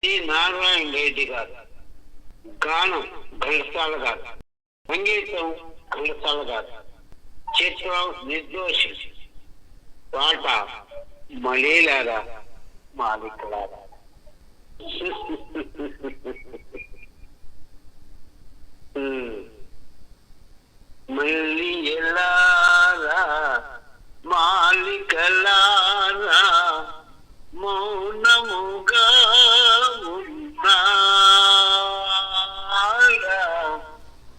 T Narayana Reddy గారు, గానం ఘంటసాల గారు, సంగీతం ఘంటసాల గారు, చిత్రం నిర్దోషి, పాట మళీలారా మాలికలారా. మళ్ళీ ఎలారా మాలికలారా మౌనముగా ఉన్నారా,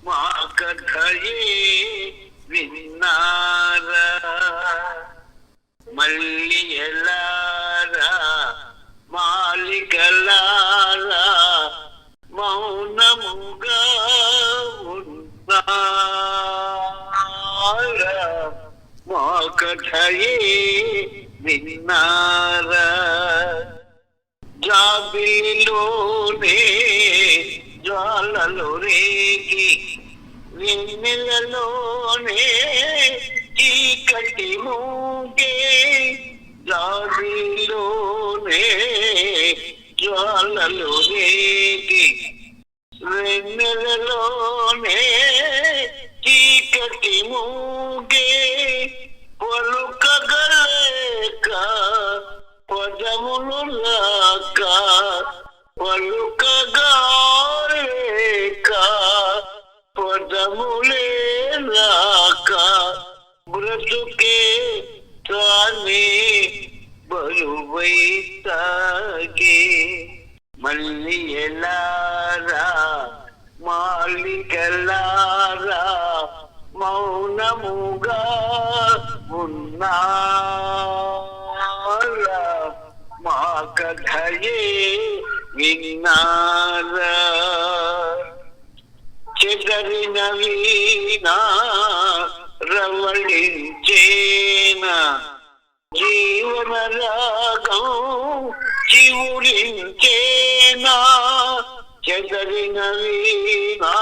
మా కథయే విన్నారా. మళ్ళీ ఎలారా మాలికలారా మౌనముగా ఉన్నారా, మా కథయే విన్నారా. జాబిలిలోనే జ్వాలలు రేగి వెన్నెలలోనే చీకటి మూగే, జాబిలిలోనే జ్వాలలు రేగి వెన్నెలలోనే చీకటి మూగే, పలుకగలేక పదములు లాక, పలుకగాలేక పదములే రాక, బ్రతుకే తానే బరువై తాగే. మళ్ళీ ఎలారా మాలికలారా మౌనముగా ఉన్నారా, మా కథయే విన్నారా. చెదరిన వీణా రవళించేనా, జీవన రాగం చివురించేనా. చెదరిన వీణా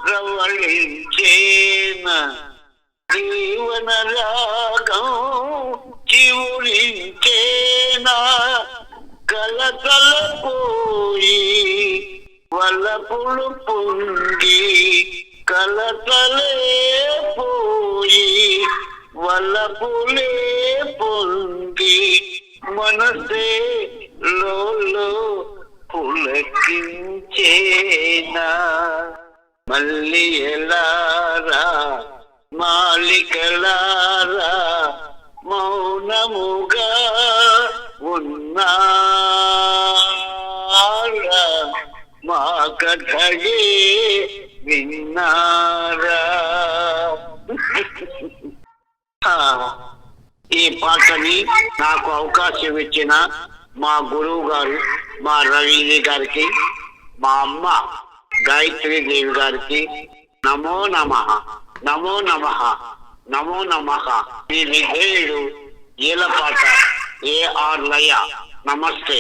రవళించేనా, జీవన రాగం చివురించేనా. కలతల పోయి వలపులు పొంగి, కలతలే పోయి వలపులే పొంగి, మనసే లోలో పులకించేనా. మళ్ళీ ఎలారా మాలికలారా మౌనముగా ఉన్నారా, మా కథయే విన్నారా. ఈ పాటని నాకు అవకాశం ఇచ్చిన మా గురువు గారు, మా రవి గారికి, మా అమ్మ గాయత్రీ దేవి గారికి నమో నమః, నమో నమః, నమో నమః. ఈ విధేయుడు ఈలపాట AR లయ. నమస్తే.